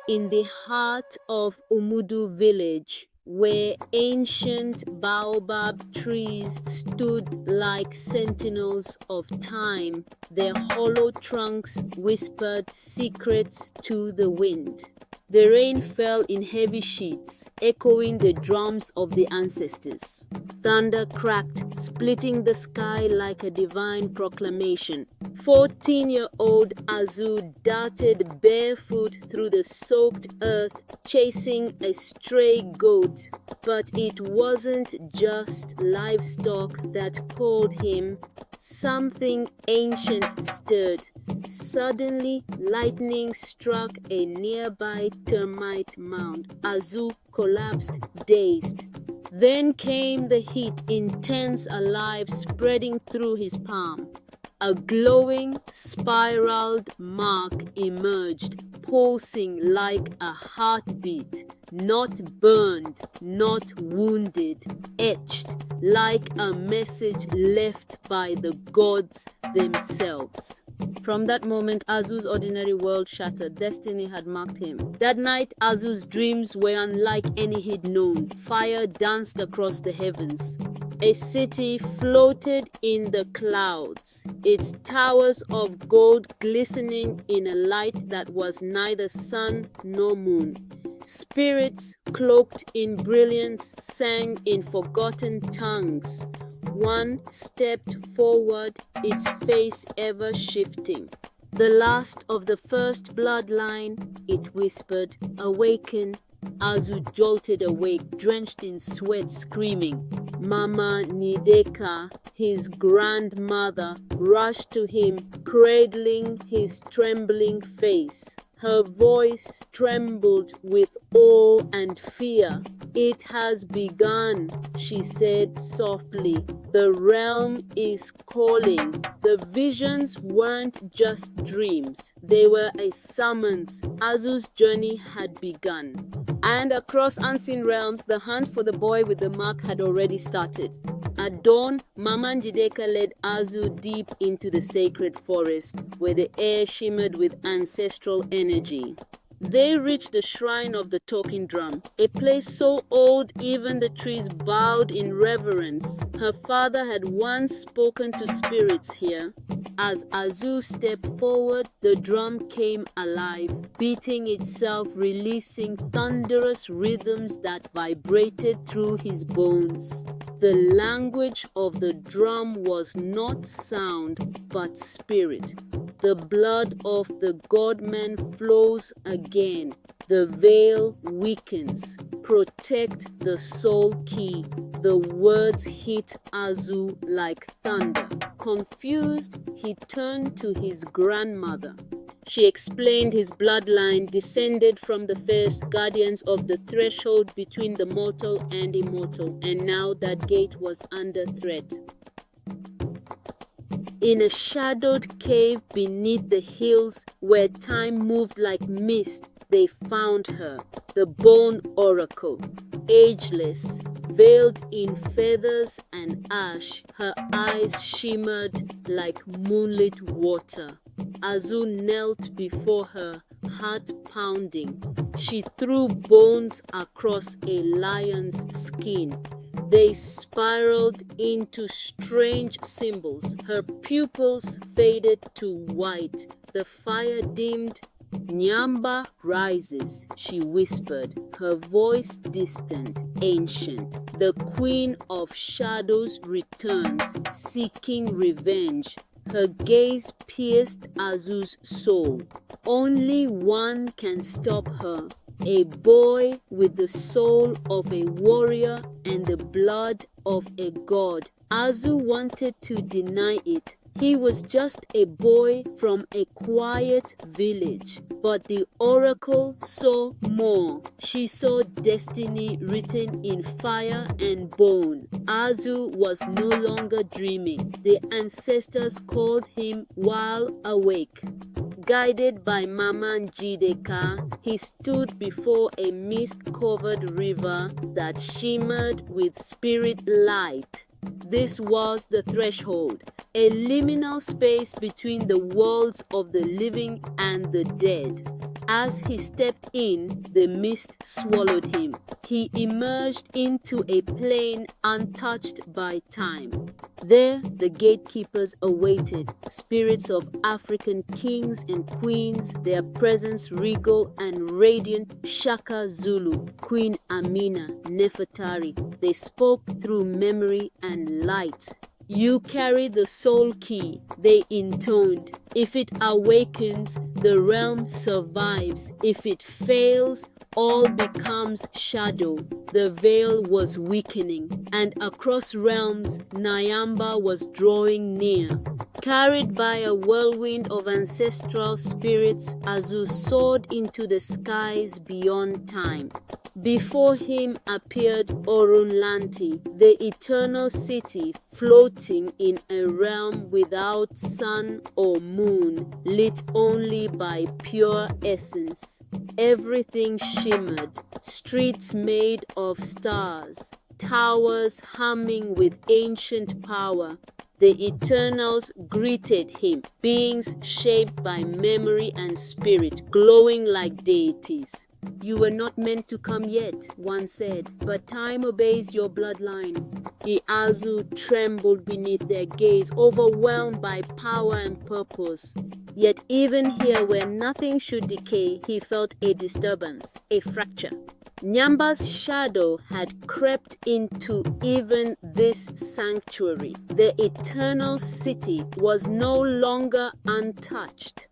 in the heart of Umudu village, where ancient baobab trees stood like sentinels of time, their hollow trunks whispered secrets to the wind. The rain fell in heavy sheets, echoing the drums of the ancestors. Thunder cracked, splitting the sky like a divine proclamation. 14-year-old Azu darted barefoot through the soaked earth, chasing a stray goat. But it wasn't just livestock that called him. Something ancient stirred. Suddenly, lightning struck a nearby termite mound. Azu collapsed, dazed. Then came the heat, intense, alive, spreading through his palm. A glowing, spiraled mark emerged, pulsing like a heartbeat, not burned, not wounded, etched like a message left by the gods themselves. From that moment, Azu's ordinary world shattered. Destiny had marked him. That night, Azu's dreams were unlike any he'd known. Fire danced across the heavens. A city floated in the clouds, its towers of gold glistening in a light that was neither sun nor moon. Spirits cloaked in brilliance sang in forgotten tongues. One stepped forward, its face ever shifting. The last of the first bloodline, it whispered, awaken. Azu jolted awake, drenched in sweat, screaming. Mama Nideka, his grandmother, rushed to him, cradling his trembling face. Her voice trembled with awe and fear. It has begun, she said softly. The realm is calling. The visions weren't just dreams. They were a summons. Azu's journey had begun. And across unseen realms, the hunt for the boy with the mark had already started. At dawn, Mama Njideka led Azu deep into the sacred forest, where the air shimmered with ancestral energy. They reached the shrine of the talking drum, a place so old even the trees bowed in reverence. Her father had once spoken to spirits here. As Azu stepped forward, the drum came alive, beating itself, releasing thunderous rhythms that vibrated through his bones. The language of the drum was not sound, but spirit. The blood of the God-man flows again. The veil weakens. Protect the soul key. The words hit Azu like thunder. Confused, he turned to his grandmother. She explained his bloodline descended from the first guardians of the threshold between the mortal and immortal, and now that gate was under threat. In a shadowed cave beneath the hills where time moved like mist, they found her, the Bone Oracle. Ageless, veiled in feathers and ash, her eyes shimmered like moonlit water. Azu knelt before her, heart pounding. She threw bones across a lion's skin. They spiraled into strange symbols. Her pupils faded to white. The fire dimmed. Nyamba rises, she whispered, her voice distant, ancient. The Queen of Shadows returns, seeking revenge. Her gaze pierced Azu's soul. Only one can stop her. A boy with the soul of a warrior and the blood of a god. Azu wanted to deny it. He was just a boy from a quiet village. But the oracle saw more. She saw destiny written in fire and bone. Azu was no longer dreaming. The ancestors called him while awake. Guided by Mama Njideka, he stood before a mist-covered river that shimmered with spirit light. This was the threshold, a liminal space between the worlds of the living and the dead. As he stepped in, the mist swallowed him. He emerged into a plane untouched by time. There, the gatekeepers awaited, spirits of African kings and queens, their presence regal and radiant. Shaka Zulu, Queen Amina, Nefertari. They spoke through memory and light. You carry the soul key, they intoned. If it awakens, the realm survives. If it fails, all becomes shadow. The veil was weakening, and across realms, Nyamba was drawing near. Carried by a whirlwind of ancestral spirits, Azu soared into the skies beyond time. Before him appeared Orunlanti, the eternal city floating in a realm without sun or moon, lit only by pure essence. Everything shimmered, streets made of stars, towers humming with ancient power. The Eternals greeted him, beings shaped by memory and spirit, glowing like deities. You were not meant to come yet, one said, but time obeys your bloodline. The Azu trembled beneath their gaze, overwhelmed by power and purpose. Yet even here where nothing should decay, he felt a disturbance, a fracture. Nyamba's shadow had crept into even this sanctuary. The eternal city was no longer untouched.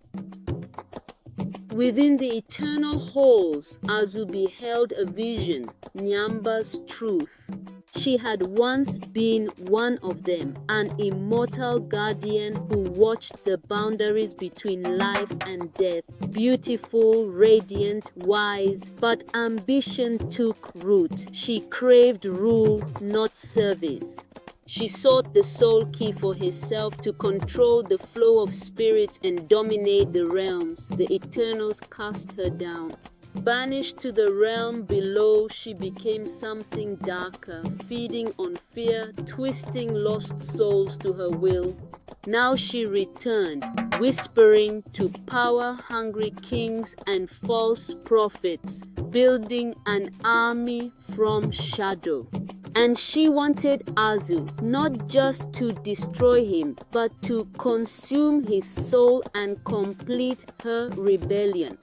Within the eternal halls, Azu beheld a vision, Nyamba's truth. She had once been one of them, an immortal guardian who watched the boundaries between life and death. Beautiful, radiant, wise, but ambition took root. She craved rule, not service. She sought the soul key for herself to control the flow of spirits and dominate the realms. The Eternals cast her down. Banished to the realm below, she became something darker, feeding on fear, twisting lost souls to her will. Now she returned, whispering to power-hungry kings and false prophets, building an army from shadow. And she wanted Azu not just to destroy him, but to consume his soul and complete her rebellion.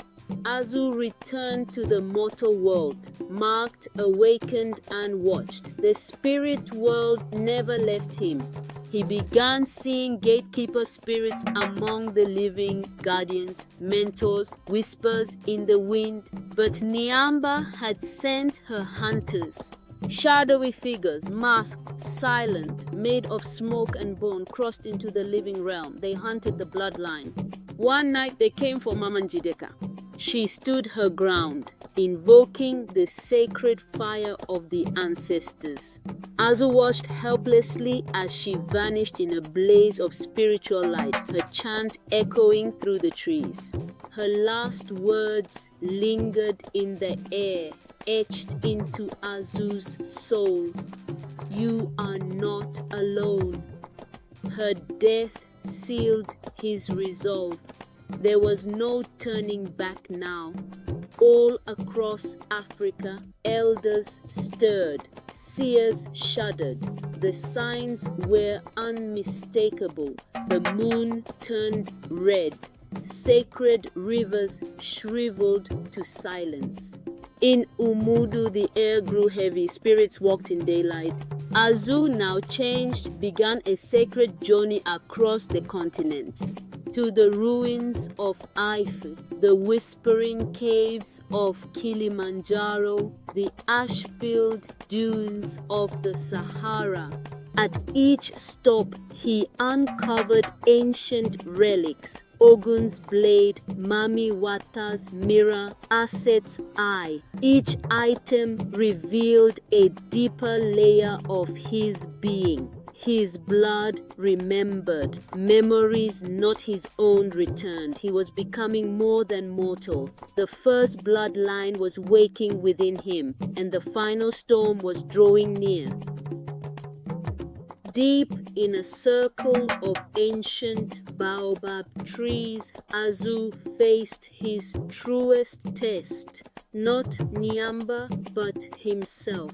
Azu returned to the mortal world, marked, awakened, and watched. The spirit world never left him. He began seeing gatekeeper spirits among the living, guardians, mentors, whispers in the wind. But Nyamba had sent her hunters. Shadowy figures, masked, silent, made of smoke and bone, crossed into the living realm. They hunted the bloodline. One night they came for Mama Njideka. She stood her ground, invoking the sacred fire of the ancestors. Azu watched helplessly as she vanished in a blaze of spiritual light, her chant echoing through the trees. Her last words lingered in the air, etched into Azu's soul. You are not alone. Her death sealed his resolve. There was no turning back now. All across Africa, elders stirred, seers shuddered. The signs were unmistakable. The moon turned red. Sacred rivers shriveled to silence. In Umudu, the air grew heavy. Spirits walked in daylight. Azu, now changed, began a sacred journey across the continent. To the ruins of Ife, the whispering caves of Kilimanjaro, the ash-filled dunes of the Sahara. At each stop, he uncovered ancient relics, Ogun's blade, Mami Wata's mirror, Aset's eye. Each item revealed a deeper layer of his being. His blood remembered, memories not his own returned. He was becoming more than mortal. The first bloodline was waking within him, and the final storm was drawing near. Deep in a circle of ancient baobab trees, Azu faced his truest test, not Nyamba but himself.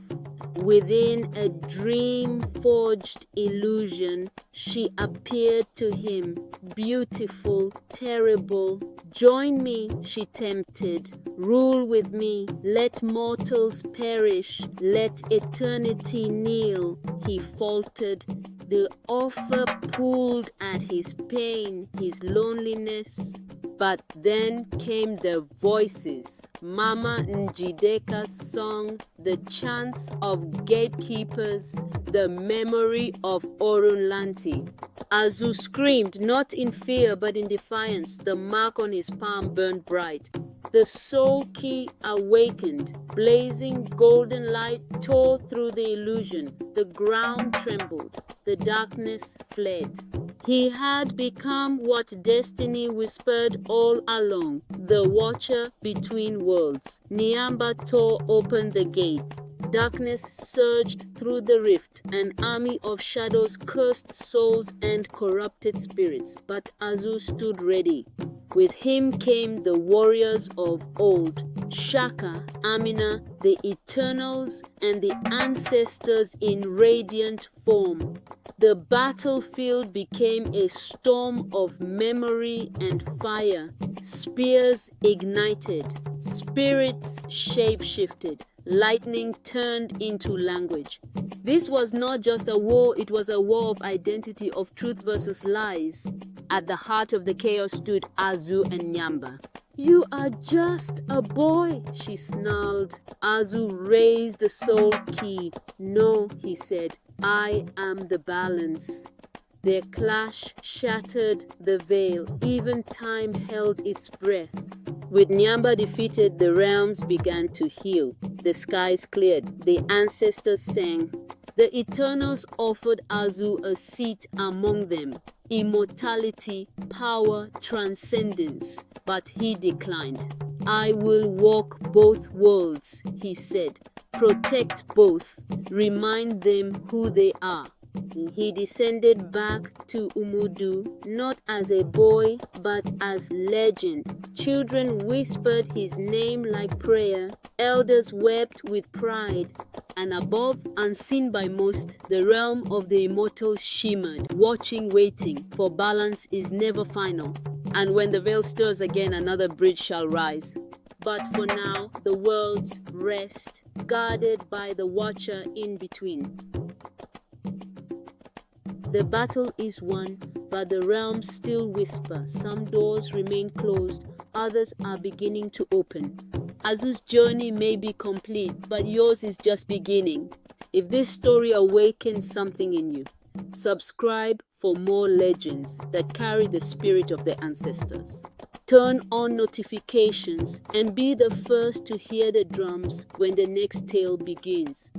Within a dream-forged illusion, she appeared to him, beautiful, terrible. Join me, she tempted. Rule with me. Let mortals perish. Let eternity kneel. He faltered. The offer pulled at his pain, his loneliness. But then came the voices. Mama Njideka's song, the chants of gatekeepers, the memory of Orunlanti. Azu screamed, not in fear but in defiance. The mark on his palm burned bright. The soul key awakened. Blazing golden light tore through the illusion. The ground trembled. The darkness fled. He had become what destiny whispered all along, the watcher between worlds. Nyamba tore open the gate. Darkness surged through the rift. An army of shadows cursed souls and corrupted spirits. But Azu stood ready. With him came the warriors of old, Shaka, Amina, the Eternals, and the ancestors in radiant form. The battlefield became a storm of memory and fire. Spears ignited, spirits shape-shifted, lightning turned into language. This was not just a war, it was a war of identity, of truth versus lies. At the heart of the chaos stood Azu and Nyamba. "You are just a boy," she snarled. Azu raised the soul key. "No," he said, "I am the balance." Their clash shattered the veil. Even time held its breath. With Nyamba defeated, the realms began to heal. The skies cleared. The ancestors sang. The Eternals offered Azu a seat among them. Immortality, power, transcendence. But he declined. "I will walk both worlds," he said. "Protect both. Remind them who they are." He descended back to Umudu, not as a boy, but as legend. Children whispered his name like prayer. Elders wept with pride. And above, unseen by most, the realm of the immortal shimmered, watching, waiting, for balance is never final. And when the veil stirs again, another bridge shall rise. But for now, the worlds rest, guarded by the watcher in between. The battle is won, but the realms still whisper. Some doors remain closed, others are beginning to open. Azu's journey may be complete, but yours is just beginning. If this story awakens something in you, subscribe for more legends that carry the spirit of the ancestors. Turn on notifications and be the first to hear the drums when the next tale begins.